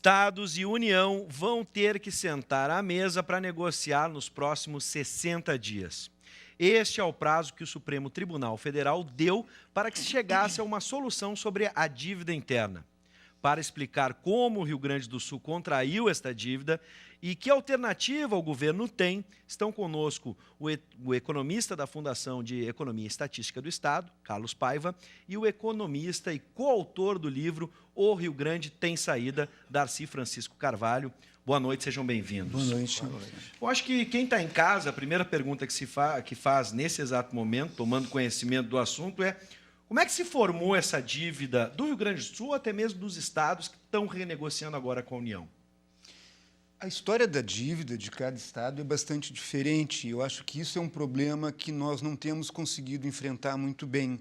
Estados e União vão ter que sentar à mesa para negociar nos próximos 60 dias. Este é o prazo que o Supremo Tribunal Federal deu para que se chegasse a uma solução sobre a dívida interna. Para explicar como o Rio Grande do Sul contraiu esta dívida e que alternativa o governo tem, estão conosco o economista da Fundação de Economia e Estatística do Estado, Carlos Paiva, e o economista e coautor do livro O Rio Grande Tem Saída, Darcy Francisco Carvalho. Boa noite, sejam bem-vindos. Boa noite. Boa noite. Eu acho que quem está em casa, a primeira pergunta que faz nesse exato momento, tomando conhecimento do assunto, é: como é que se formou essa dívida do Rio Grande do Sul, até mesmo dos estados que estão renegociando agora com a União? A história da dívida de cada estado é bastante diferente. Eu acho que isso é um problema que nós não temos conseguido enfrentar muito bem.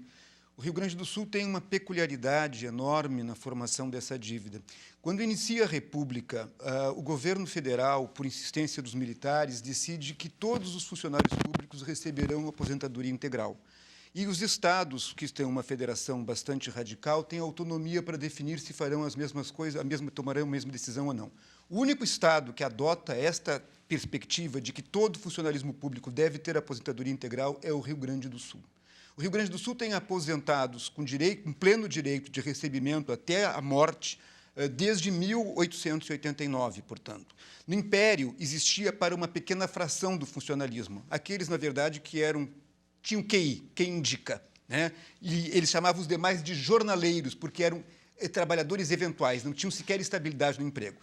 O Rio Grande do Sul tem uma peculiaridade enorme na formação dessa dívida. Quando inicia a República, o governo federal, por insistência dos militares, decide que todos os funcionários públicos receberão aposentadoria integral. E os estados, que têm uma federação bastante radical, têm autonomia para definir se farão as mesmas coisas, tomarão a mesma decisão ou não. O único estado que adota esta perspectiva de que todo funcionalismo público deve ter aposentadoria integral é o Rio Grande do Sul. O Rio Grande do Sul tem aposentados com pleno direito de recebimento até a morte, desde 1889, portanto. No Império, existia para uma pequena fração do funcionalismo, aqueles, na verdade, que tinham QI, quem indica, né? E eles chamavam os demais de jornaleiros, porque eram trabalhadores eventuais, não tinham sequer estabilidade no emprego.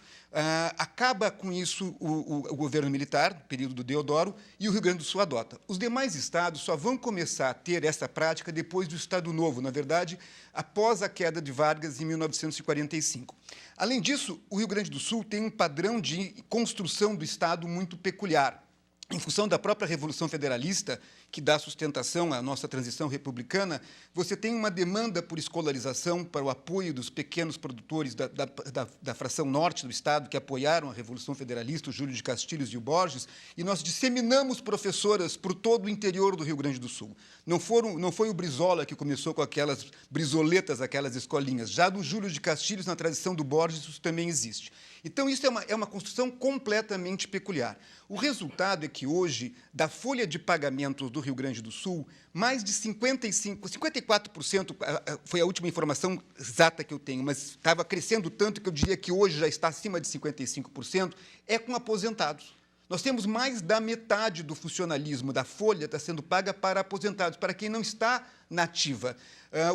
Acaba com isso o governo militar, no período do Deodoro, e o Rio Grande do Sul adota. Os demais estados só vão começar a ter essa prática depois do Estado Novo, na verdade, após a queda de Vargas em 1945. Além disso, o Rio Grande do Sul tem um padrão de construção do Estado muito peculiar. Em função da própria Revolução Federalista, que dá sustentação à nossa transição republicana, você tem uma demanda por escolarização para o apoio dos pequenos produtores da fração norte do Estado, que apoiaram a Revolução Federalista, o Júlio de Castilhos e o Borges, e nós disseminamos professoras por todo o interior do Rio Grande do Sul. Não foi o Brizola que começou com aquelas brisoletas, aquelas escolinhas. Já do Júlio de Castilhos, na tradição do Borges, isso também existe. Então, isso é uma construção completamente peculiar. O resultado é que, hoje, da folha de pagamentos do Rio Grande do Sul, mais de 54%, foi a última informação exata que eu tenho, mas estava crescendo tanto que eu diria que hoje já está acima de 55%, é com aposentados. Nós temos mais da metade do funcionalismo da folha está sendo paga para aposentados, para quem não está na ativa.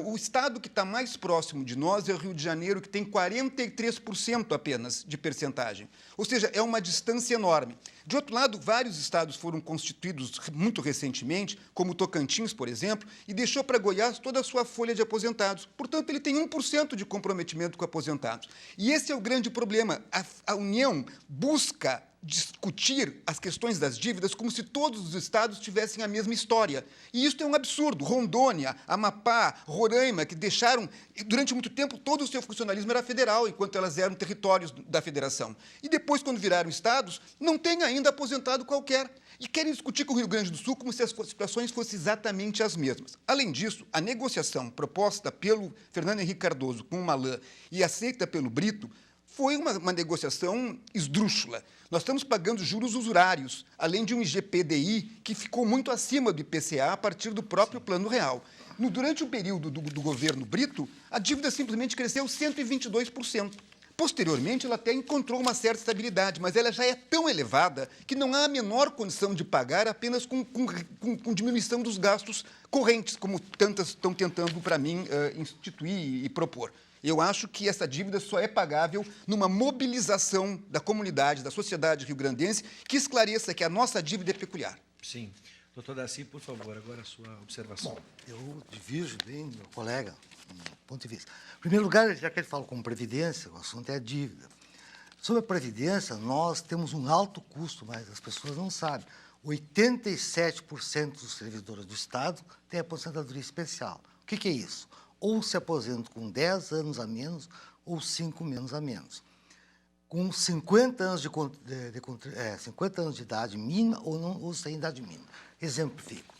O estado que está mais próximo de nós é o Rio de Janeiro, que tem 43% apenas de percentagem. Ou seja, é uma distância enorme. De outro lado, vários estados foram constituídos muito recentemente, como o Tocantins, por exemplo, e deixou para Goiás toda a sua folha de aposentados. Portanto, ele tem 1% de comprometimento com aposentados. E esse é o grande problema. A União busca discutir as questões das dívidas como se todos os estados tivessem a mesma história. E isso é um absurdo. Rondônia, Amapá, Roraima, que deixaram, durante muito tempo, todo o seu funcionalismo era federal, enquanto elas eram territórios da federação. E depois, quando viraram estados, não tem ainda aposentado qualquer. E querem discutir com o Rio Grande do Sul como se as situações fossem exatamente as mesmas. Além disso, a negociação proposta pelo Fernando Henrique Cardoso com o Malan e aceita pelo Brito foi uma negociação esdrúxula. Nós estamos pagando juros usurários, além de um IGPDI que ficou muito acima do IPCA a partir do próprio Plano Real. Durante o período do governo Brito, a dívida simplesmente cresceu 122%. Posteriormente, ela até encontrou uma certa estabilidade, mas ela já é tão elevada que não há a menor condição de pagar apenas com diminuição dos gastos correntes, como tantas estão tentando, para mim, instituir e propor. Eu acho que essa dívida só é pagável numa mobilização da comunidade, da sociedade rio-grandense, que esclareça que a nossa dívida é peculiar. Sim. Doutor Darcy, por favor, agora a sua observação. Bom, eu divirjo bem do meu colega, no ponto de vista. Em primeiro lugar, já que ele fala com Previdência, o assunto é a dívida. Sobre a Previdência, nós temos um alto custo, mas as pessoas não sabem. 87% dos servidores do Estado têm aposentadoria especial. O que é isso? Ou se aposentam com 10 anos a menos ou 5 menos a menos. Com 50 anos 50 anos de idade mínima ou sem idade mínima. Exemplifico.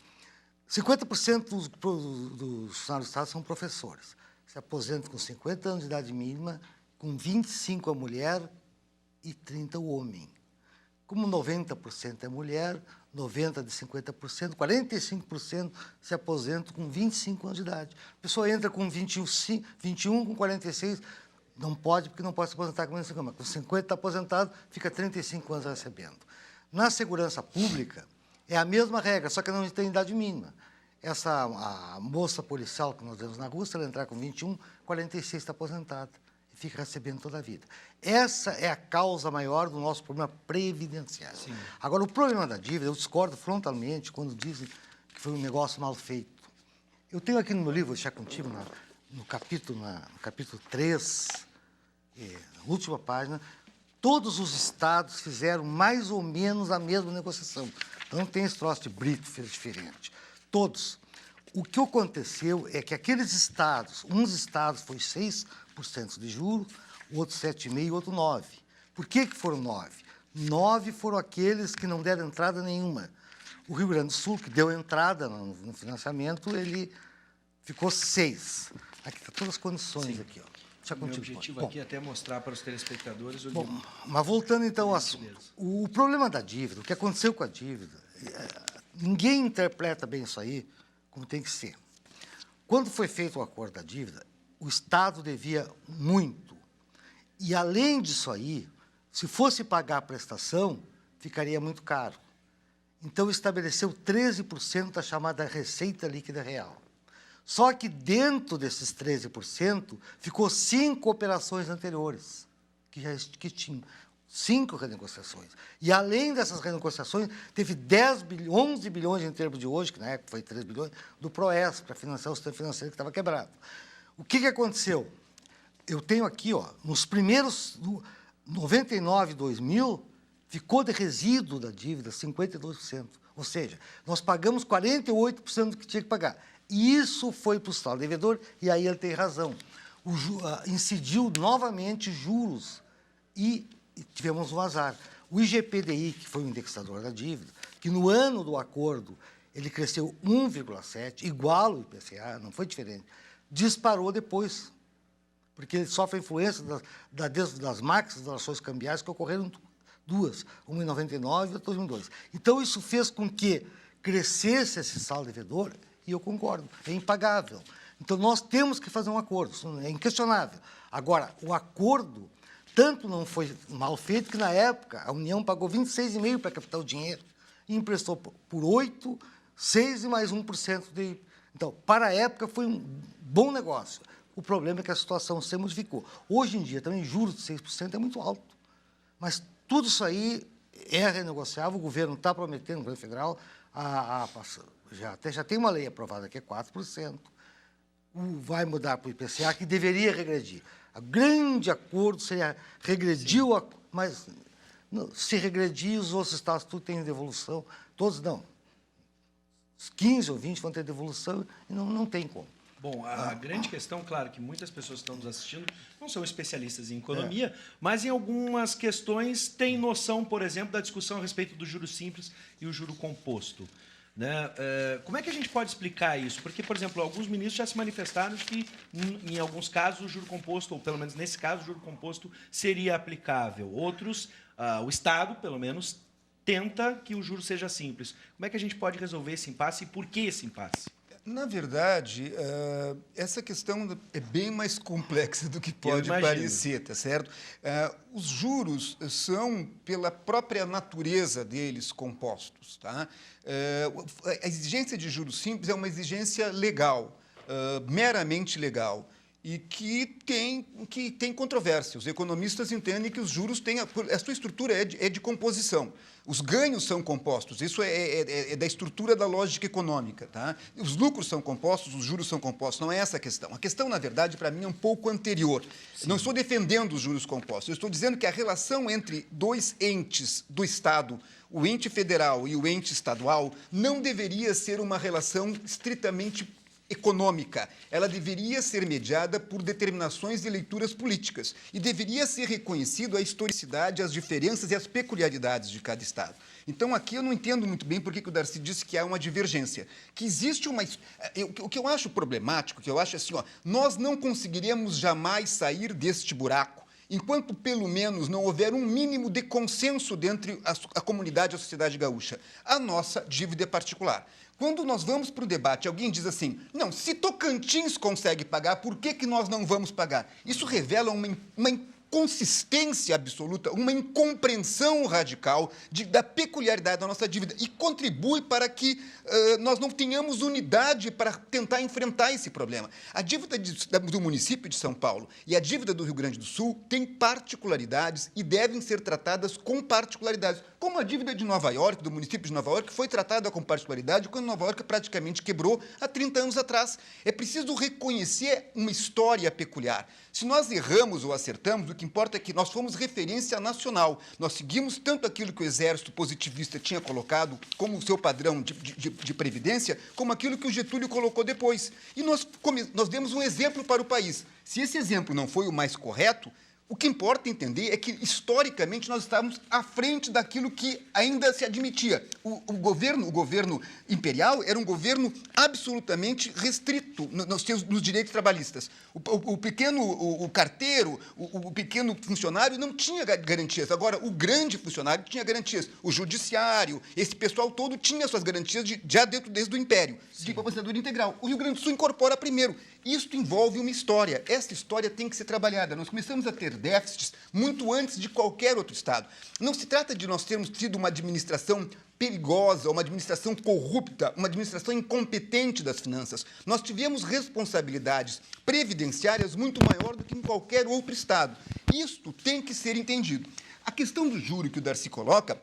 50% dos funcionários do Estado são professores. Se aposentam com 50 anos de idade mínima com 25% a mulher e 30% o homem. Como 90% é mulher, 90% de 50%, 45% se aposentam com 25 anos de idade. A pessoa entra com 21 com 46, não pode, porque não pode se aposentar com 25 anos, mas com 50 está aposentado, fica 35 anos recebendo. Na segurança pública, é a mesma regra, só que não tem idade mínima. A moça policial que nós vemos na rua, se ela entrar com 21, 46 está aposentada e fica recebendo toda a vida. Essa é a causa maior do nosso problema previdenciário. Sim. Agora, o problema da dívida, eu discordo frontalmente quando dizem que foi um negócio mal feito. Eu tenho aqui no meu livro, vou deixar contigo, no capítulo 3, na última página, todos os estados fizeram mais ou menos a mesma negociação. Então, não tem esse troço de Brito fez diferente. Todos. O que aconteceu é que aqueles estados, uns estados foi 6% de juros, outros 7,5% e outro 9%. Por que foram 9%? 9 foram aqueles que não deram entrada nenhuma. O Rio Grande do Sul, que deu entrada no financiamento, ele ficou 6%. Aqui está todas as condições. Sim. Aqui, ó. O meu objetivo aqui é até mostrar para os telespectadores o livro. Mas voltando então ao assunto. O problema da dívida, o que aconteceu com a dívida, ninguém interpreta bem isso aí como tem que ser. Quando foi feito o acordo da dívida, o Estado devia muito. E, além disso aí, se fosse pagar a prestação, ficaria muito caro. Então, estabeleceu 13% da chamada receita líquida real. Só que, dentro desses 13%, ficou 5 operações anteriores, que tinham 5 renegociações. E, além dessas renegociações, teve 11 bilhões em termos de hoje, que na época foi 3 bilhões, do PROES, para financiar o sistema financeiro que estava quebrado. O que aconteceu? Eu tenho aqui, ó, nos primeiros 99 e 2000, ficou de resíduo da dívida 52%. Ou seja, nós pagamos 48% do que tinha que pagar. E isso foi para o Estado devedor, e aí ele tem razão. Incidiu novamente juros e tivemos um azar. O IGPDI, que foi o indexador da dívida, que no ano do acordo ele cresceu 1,7%, igual ao IPCA, não foi diferente, disparou depois, porque ele sofre a influência das máximas das ações cambiais que ocorreram duas, uma em 99 e outra em 2002. Então, isso fez com que crescesse esse saldo devedor, e eu concordo, é impagável. Então, nós temos que fazer um acordo, isso é inquestionável. Agora, o acordo tanto não foi mal feito que, na época, a União pagou 26,5% para captar o dinheiro e emprestou por 8%, 6% e mais 1% de... Então, para a época, foi um bom negócio. O problema é que a situação se modificou. Hoje em dia, também, juros de 6% é muito alto. Mas tudo isso aí é renegociável, o governo está prometendo, o governo federal, já tem uma lei aprovada que é 4%, vai mudar para o IPCA, que deveria regredir. O grande acordo seria regredir, mas se regredir, os outros estados tudo têm devolução, todos não. Os 15 ou 20 vão ter devolução e não tem como. Bom, a grande questão, claro, que muitas pessoas que estão nos assistindo não são especialistas em economia, mas em algumas questões têm noção, por exemplo, da discussão a respeito do juro simples e o juro composto. Né? Como é que a gente pode explicar isso? Porque, por exemplo, alguns ministros já se manifestaram de que, em alguns casos, o juro composto, ou pelo menos nesse caso, o juro composto seria aplicável. Outros, o Estado, pelo menos, tenta que o juro seja simples. Como é que a gente pode resolver esse impasse e por que esse impasse? Na verdade, essa questão é bem mais complexa do que pode parecer, tá certo? Os juros são, pela própria natureza deles, compostos, tá? A exigência de juros simples é uma exigência legal, meramente legal, e que tem controvérsia. Os economistas entendem que os juros têm... A sua estrutura é de composição. Os ganhos são compostos. Isso é da estrutura da lógica econômica. Tá? Os lucros são compostos, os juros são compostos. Não é essa a questão. A questão, na verdade, para mim, é um pouco anterior. Sim. Não estou defendendo os juros compostos. Eu estou dizendo que a relação entre dois entes do Estado, o ente federal e o ente estadual, não deveria ser uma relação estritamente econômica. Ela deveria ser mediada por determinações de leituras políticas e deveria ser reconhecido a historicidade, as diferenças e as peculiaridades de cada Estado. Então, aqui eu não entendo muito bem por que o Darcy disse que há uma divergência. Que existe uma... O que eu acho problemático, que eu acho assim, nós não conseguiríamos jamais sair deste buraco enquanto pelo menos não houver um mínimo de consenso entre a comunidade e a sociedade gaúcha. A nossa dívida é particular. Quando nós vamos para o debate, alguém diz assim, não, se Tocantins consegue pagar, por que nós não vamos pagar? Isso revela uma inconsistência absoluta, uma incompreensão radical da peculiaridade da nossa dívida e contribui para que nós não tenhamos unidade para tentar enfrentar esse problema. A dívida do município de São Paulo e a dívida do Rio Grande do Sul têm particularidades e devem ser tratadas com particularidades, como a dívida de Nova York, do município de Nova York, foi tratada com particularidade quando Nova York praticamente quebrou há 30 anos atrás. É preciso reconhecer uma história peculiar. Se nós erramos ou acertamos, o que importa é que nós fomos referência nacional. Nós seguimos tanto aquilo que o Exército positivista tinha colocado como o seu padrão de previdência, como aquilo que o Getúlio colocou depois. E nós demos um exemplo para o país. Se esse exemplo não foi o mais correto, o que importa entender é que, historicamente, nós estávamos à frente daquilo que ainda se admitia. O governo imperial era um governo absolutamente restrito nos direitos trabalhistas. O pequeno carteiro, o pequeno funcionário não tinha garantias. Agora, o grande funcionário tinha garantias. O judiciário, esse pessoal todo tinha suas garantias já dentro desde o Império, de aposentadoria integral. O Rio Grande do Sul incorpora primeiro. Isso envolve uma história. Essa história tem que ser trabalhada. Nós começamos a ter déficits muito antes de qualquer outro Estado. Não se trata de nós termos tido uma administração perigosa, uma administração corrupta, uma administração incompetente das finanças. Nós tivemos responsabilidades previdenciárias muito maior do que em qualquer outro Estado. Isto tem que ser entendido. A questão do juro que o Darcy coloca,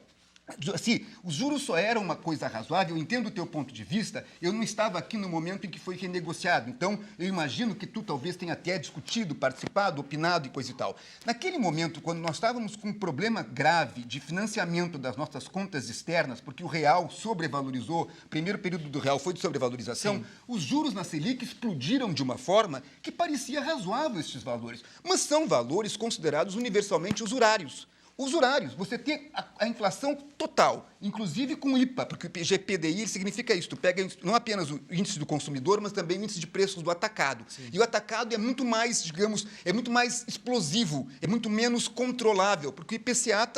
assim, os juros só eram uma coisa razoável, eu entendo o teu ponto de vista, eu não estava aqui no momento em que foi renegociado, então eu imagino que tu talvez tenha até discutido, participado, opinado e coisa e tal. Naquele momento, quando nós estávamos com um problema grave de financiamento das nossas contas externas, porque o real sobrevalorizou, o primeiro período do real foi de sobrevalorização, sim, os juros na Selic explodiram de uma forma que parecia razoável esses valores, mas são valores considerados universalmente usurários. Usurários, você tem a inflação total, inclusive com o IPA, porque o IGPDI significa isso, tu pega não apenas o índice do consumidor, mas também o índice de preços do atacado. Sim. E o atacado é muito mais, digamos, é muito mais explosivo, é muito menos controlável, porque o IPCA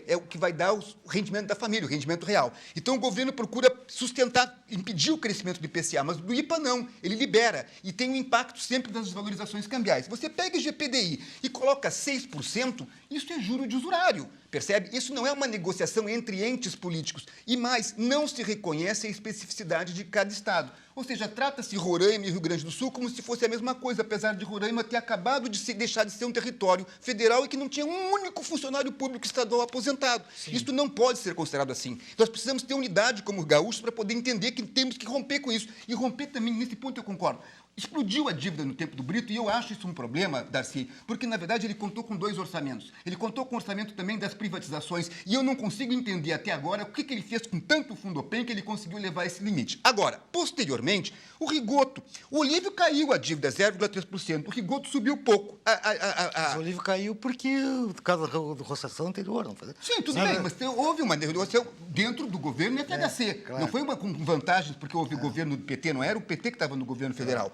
é o que vai dar o rendimento da família, o rendimento real. Então, o governo procura sustentar, impedir o crescimento do IPCA, mas do IPA não, ele libera, e tem um impacto sempre das desvalorizações cambiais. Você pega o IGPDI e coloca 6%, isso é juro de usurário, percebe? Isso não é uma negociação entre entes políticos. E mais, não se reconhece a especificidade de cada Estado. Ou seja, trata-se Roraima e Rio Grande do Sul como se fosse a mesma coisa, apesar de Roraima ter acabado de deixar de ser um território federal e que não tinha um único funcionário público estadual aposentado. Sim. Isso não pode ser considerado assim. Nós precisamos ter unidade como gaúchos para poder entender que temos que romper com isso. E romper também, nesse ponto eu concordo. Explodiu a dívida no tempo do Brito, e eu acho isso um problema, Darcy, porque, na verdade, ele contou com 2 orçamentos. Ele contou com o orçamento também das privatizações, e eu não consigo entender até agora o que ele fez com tanto Fundopem que ele conseguiu levar esse limite. Agora, posteriormente, o Rigoto. O Olívio caiu a dívida 0,3%, o Rigoto subiu pouco. Mas o Olívio caiu porque, por causa da rotação anterior, não foi? Sim, tudo bem, mas houve uma negociação dentro do governo FHC. Claro. Não foi com vantagens porque houve governo do PT, não era o PT que estava no governo federal.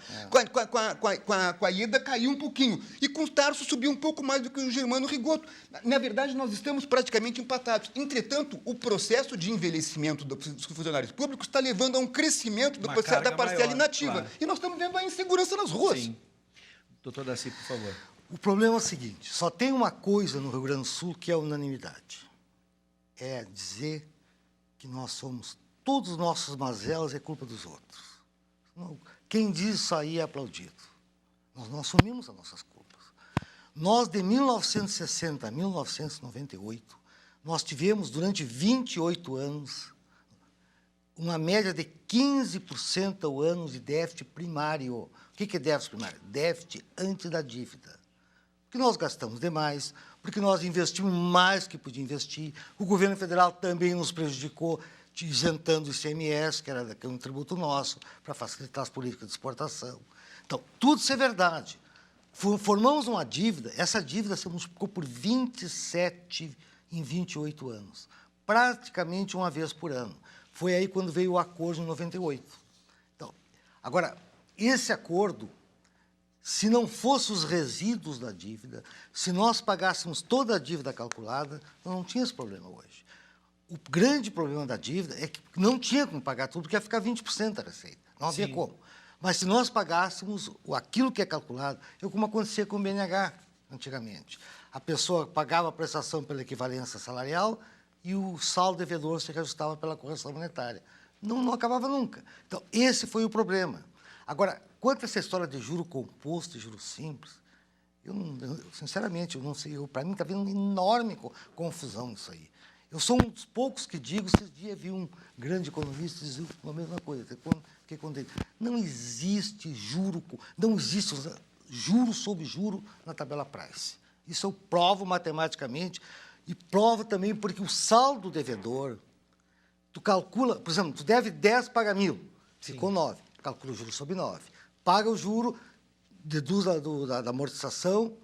Com a Ieda caiu um pouquinho. E com o Tarso subiu um pouco mais do que o Germano Rigoto. Na verdade, nós estamos praticamente empatados. Entretanto, o processo de envelhecimento dos funcionários públicos está levando a um crescimento da parcela maior, inativa. Claro. E nós estamos vendo a insegurança nas ruas. Sim. Doutor Darcy, por favor. O problema é o seguinte, só tem uma coisa no Rio Grande do Sul que é unanimidade. É dizer que nós somos, todos os nossos mazelas é culpa dos outros. Quem diz isso aí é aplaudido. Nós não assumimos as nossas culpas. Nós, de 1960 a 1998, nós tivemos, durante 28 anos, uma média de 15% ao ano de déficit primário. O que é déficit primário? Déficit antes da dívida. Porque nós gastamos demais, porque nós investimos mais que podia investir. O governo federal também nos prejudicou, isentando o ICMS, que era um tributo nosso, para facilitar as políticas de exportação. Então, tudo isso é verdade. Formamos uma dívida, essa dívida se multiplicou por 27 em 28 anos, praticamente uma vez por ano. Foi aí quando veio o acordo em 98. Então, agora, esse acordo Se não fossem os resíduos da dívida, se nós pagássemos toda a dívida calculada, nós não tínhamos esse problema hoje. O grande problema da dívida é que não tinha como pagar tudo, porque ia ficar 20% da receita. Não havia como. Mas se nós pagássemos aquilo que é calculado, é como acontecia com o BNH antigamente. A pessoa pagava a prestação pela equivalência salarial e o saldo devedor se reajustava pela correção monetária. Não acabava nunca. Então, esse foi o problema. Agora, quanto a essa história de juro composto e juro simples, sinceramente, eu não sei. Para mim, está havendo uma enorme confusão nisso aí. Eu sou um dos poucos que digo, esses dias vi um grande economista dizer a mesma coisa. Não existe juro sobre juro na tabela Price. Isso eu provo matematicamente e provo também porque o saldo devedor, tu calcula, por exemplo, tu deve 10, paga 1.000, ficou 9, calcula o juro sobre 9. Paga o juro, deduz da amortização,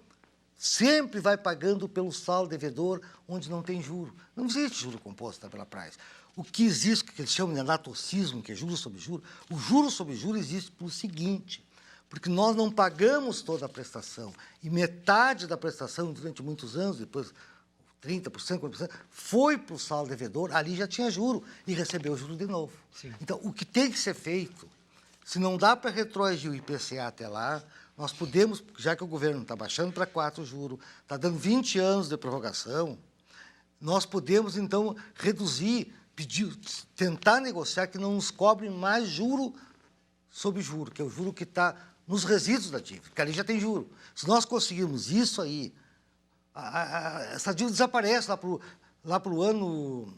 sempre vai pagando pelo saldo devedor onde não tem juro. Não existe juro composto na tabela Price. O que existe, que eles chamam de anatocismo, que é juro sobre juro, o juro sobre juro existe pelo seguinte, porque nós não pagamos toda a prestação, e metade da prestação, durante muitos anos, depois 30%, 40%, foi para o saldo devedor, ali já tinha juro, e recebeu o juro de novo. Sim. Então, o que tem que ser feito, se não dá para retroagir o IPCA até lá, nós podemos, já que o governo está baixando para 4 juros, está dando 20 anos de prorrogação, nós podemos, então, reduzir, tentar negociar que não nos cobrem mais juro sobre juro, que é o juro que está nos resíduos da dívida, que ali já tem juro. Se nós conseguirmos isso aí, essa dívida desaparece lá para o ano,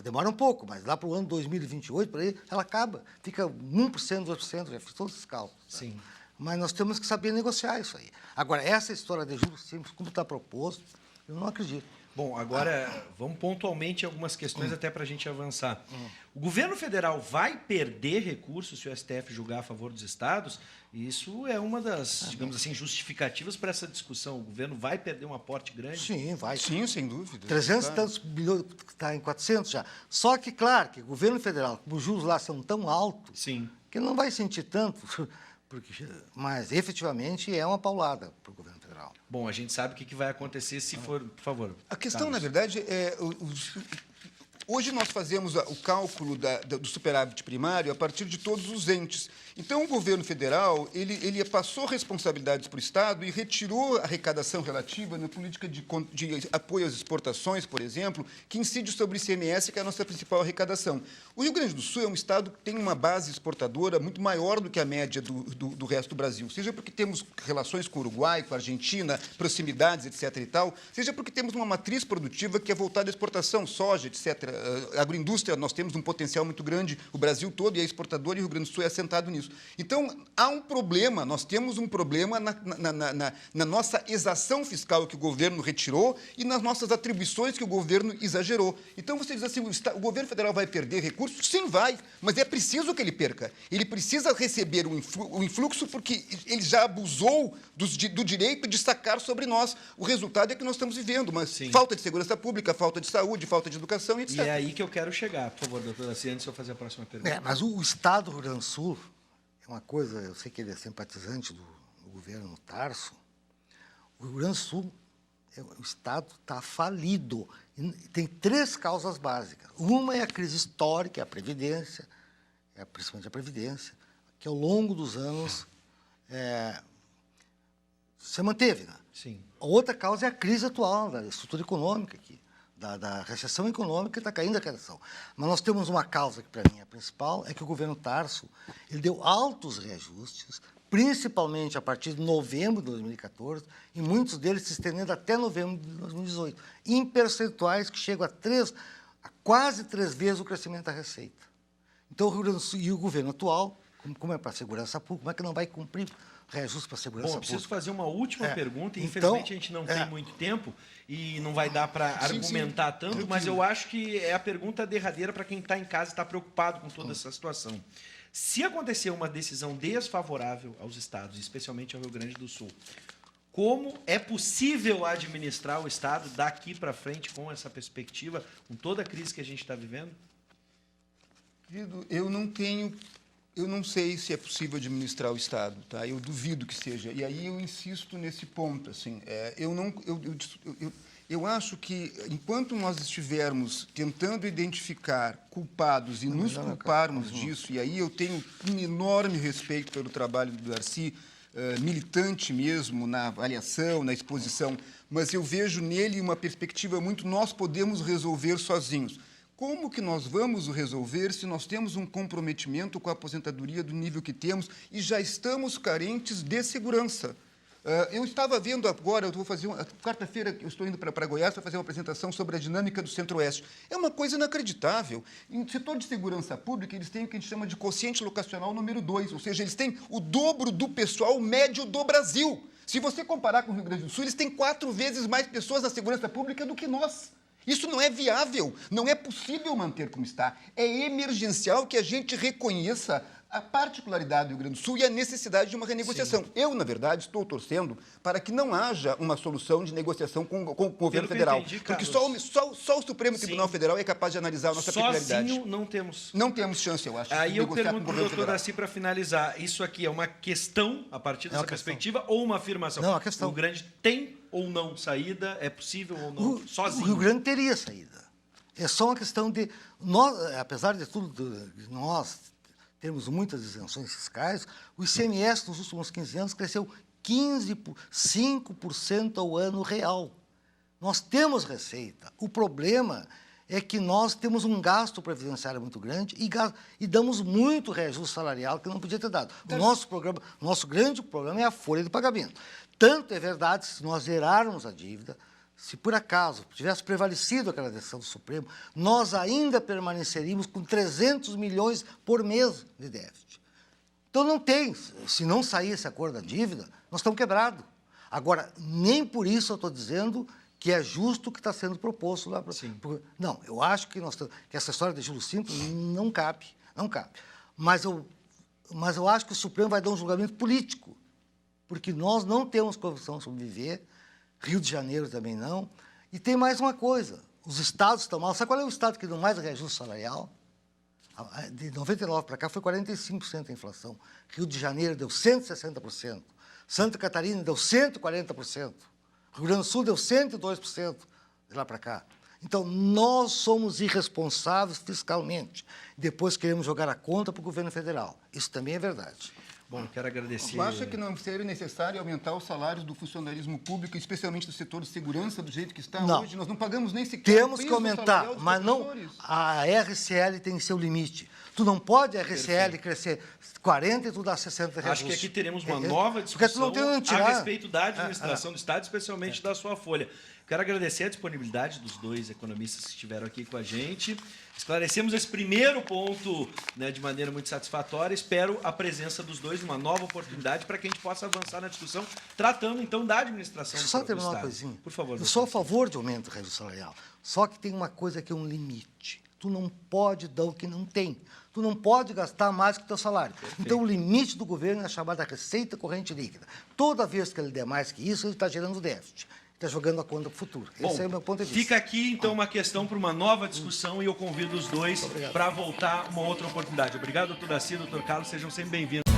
demora um pouco, mas lá para o ano 2028, por aí, ela acaba, fica 1%, 2%, já fiz todos esses cálculos. Sim. Tá? Mas nós temos que saber negociar isso aí. Agora, essa história de juros simples, como está proposto, eu não acredito. Bom, agora vamos pontualmente algumas questões até para a gente avançar. O governo federal vai perder recursos se o STF julgar a favor dos estados? Isso é uma das, digamos assim, justificativas para essa discussão. O governo vai perder um aporte grande? Sim, vai. Sim, sem dúvida. 300 e tantos bilhões, está em 400 já. Só que, claro, que o governo federal, os juros lá são tão altos, sim, que ele não vai sentir tanto, mas efetivamente é uma paulada para o governo federal. Bom, a gente sabe o que vai acontecer se for, por favor. A questão, na verdade, é... Hoje nós fazemos o cálculo do superávit primário a partir de todos os entes. Então, o governo federal ele passou responsabilidades para o Estado e retirou a arrecadação relativa na política de apoio às exportações, por exemplo, que incide sobre o ICMS, que é a nossa principal arrecadação. O Rio Grande do Sul é um estado que tem uma base exportadora muito maior do que a média do resto do Brasil, seja porque temos relações com o Uruguai, com a Argentina, proximidades, etc. e tal, seja porque temos uma matriz produtiva que é voltada à exportação, soja, etc., agroindústria, nós temos um potencial muito grande, o Brasil todo, e é exportador, e o Rio Grande do Sul é assentado nisso. Então, há um problema, nós temos um problema na nossa exação fiscal que o governo retirou e nas nossas atribuições que o governo exagerou. Então, você diz assim, o governo federal vai perder recursos? Sim, vai, mas é preciso que ele perca. Ele precisa receber o influxo porque ele já abusou do direito de sacar sobre nós. O resultado é que nós estamos vivendo, mas sim, falta de segurança pública, falta de saúde, falta de educação, etc. E é aí que eu quero chegar, por favor, doutora, antes de eu fazer a próxima pergunta. Mas o Estado do Rio Grande do Sul é uma coisa, eu sei que ele é simpatizante do governo Tarso, o Rio Grande do Sul, o Estado está falido. E tem 3 causas básicas. Uma é a crise histórica, é a Previdência, principalmente a Previdência, que ao longo dos anos se manteve. Né? Sim. A outra causa é a crise atual, da estrutura econômica aqui. Da recessão econômica que está caindo a recessão. Mas nós temos uma causa que, para mim, é a principal, é que o governo Tarso ele deu altos reajustes, principalmente a partir de novembro de 2014, e muitos deles se estendendo até novembro de 2018, em percentuais que chegam a quase 3 vezes o crescimento da receita. Então, o Rio Grande do Sul e o governo atual, como é para a segurança pública, como é que não vai cumprir reajuste para a segurança pública? Bom, preciso fazer uma última pergunta, e infelizmente a gente não tem muito tempo e não vai dar para argumentar tanto, mas eu acho que é a pergunta derradeira para quem está em casa e está preocupado com toda essa situação. Se acontecer uma decisão desfavorável aos estados, especialmente ao Rio Grande do Sul, como é possível administrar o Estado daqui para frente com essa perspectiva, com toda a crise que a gente está vivendo? Querido, eu não tenho Eu não sei se é possível administrar o Estado, tá? Eu duvido que seja. E aí eu insisto nesse ponto, assim. Eu acho que, enquanto nós estivermos tentando identificar culpados e nos culparmos disso, e aí eu tenho um enorme respeito pelo trabalho do Darcy, militante mesmo na avaliação, na exposição, mas eu vejo nele uma perspectiva muito nós podemos resolver sozinhos. Como que nós vamos resolver se nós temos um comprometimento com a aposentadoria do nível que temos e já estamos carentes de segurança? Eu estava vendo agora, eu vou fazer quarta-feira, eu estou indo para Goiás para fazer uma apresentação sobre a dinâmica do Centro-Oeste. É uma coisa inacreditável. Em setor de segurança pública, eles têm o que a gente chama de quociente locacional número 2, ou seja, eles têm o dobro do pessoal médio do Brasil. Se você comparar com o Rio Grande do Sul, eles têm 4 vezes mais pessoas na segurança pública do que nós. Isso não é viável, não é possível manter como está. É emergencial que a gente reconheça a particularidade do Rio Grande do Sul e a necessidade de uma renegociação. Sim. Eu, na verdade, estou torcendo para que não haja uma solução de negociação com o governo federal. Entendi, porque só o Supremo Tribunal Federal é capaz de analisar a nossa peculiaridade. Sozinho não temos. Não temos chance, eu acho. Aí eu pergunto para o doutor Darcy para finalizar. Isso aqui é uma questão, a partir dessa perspectiva, ou uma afirmação? Não, é uma questão. O Rio Grande tem ou não saída? É possível ou não? Sozinho. O Rio Grande teria saída. É só uma questão de... Nós, apesar de tudo, nós temos muitas isenções fiscais, o ICMS nos últimos 15 anos cresceu 5% ao ano real. Nós temos receita. O problema é que nós temos um gasto previdenciário muito grande e damos muito reajuste salarial que não podia ter dado. O nosso grande problema é a folha de pagamento. Tanto é verdade, se nós zerarmos a dívida, se por acaso tivesse prevalecido aquela decisão do Supremo, nós ainda permaneceríamos com 300 milhões por mês de déficit. Então não tem, se não sair esse acordo da dívida, nós estamos quebrados. Agora, nem por isso eu estou dizendo que é justo o que está sendo proposto lá. Não, eu acho que, que essa história de Júlio Simples não cabe. Mas eu acho que o Supremo vai dar um julgamento político, porque nós não temos condição de sobreviver, Rio de Janeiro também não. E tem mais uma coisa, os estados estão mal. Sabe qual é o estado que deu mais reajuste salarial? De 99 para cá foi 45% a inflação. Rio de Janeiro deu 160%. Santa Catarina deu 140%. Rio Grande do Sul deu 102% de lá para cá. Então, nós somos irresponsáveis fiscalmente. Depois queremos jogar a conta para o governo federal. Isso também é verdade. Bom, quero agradecer. Você acha que não seria necessário aumentar os salários do funcionalismo público, especialmente do setor de segurança, do jeito que está hoje? Nós não pagamos nem sequer. Temos que aumentar, mas não. A RCL tem seu limite. Tu não pode a RCL crescer 40 e tu dá 60 reais. Acho que aqui teremos uma nova discussão a respeito da administração do Estado, especialmente da sua folha. Quero agradecer a disponibilidade dos dois economistas que estiveram aqui com a gente. Esclarecemos esse primeiro ponto, né, de maneira muito satisfatória. Espero a presença dos dois, uma nova oportunidade para que a gente possa avançar na discussão, tratando, então, da administração do Estado. Só terminar uma coisinha. Por favor. Eu sou a favor de aumento do reajuste salarial. Só que tem uma coisa que é um limite. Tu não pode dar o que não tem. Tu não pode gastar mais que o teu salário. Perfeito. Então, o limite do governo é a chamada receita corrente líquida. Toda vez que ele der mais que isso, ele está gerando déficit. Está jogando a conta para o futuro. Bom, esse é o meu ponto de vista. Fica aqui, então, uma questão para uma nova discussão e eu convido os dois para voltar uma outra oportunidade. Obrigado, doutor Darcy, doutor Carlos, sejam sempre bem-vindos.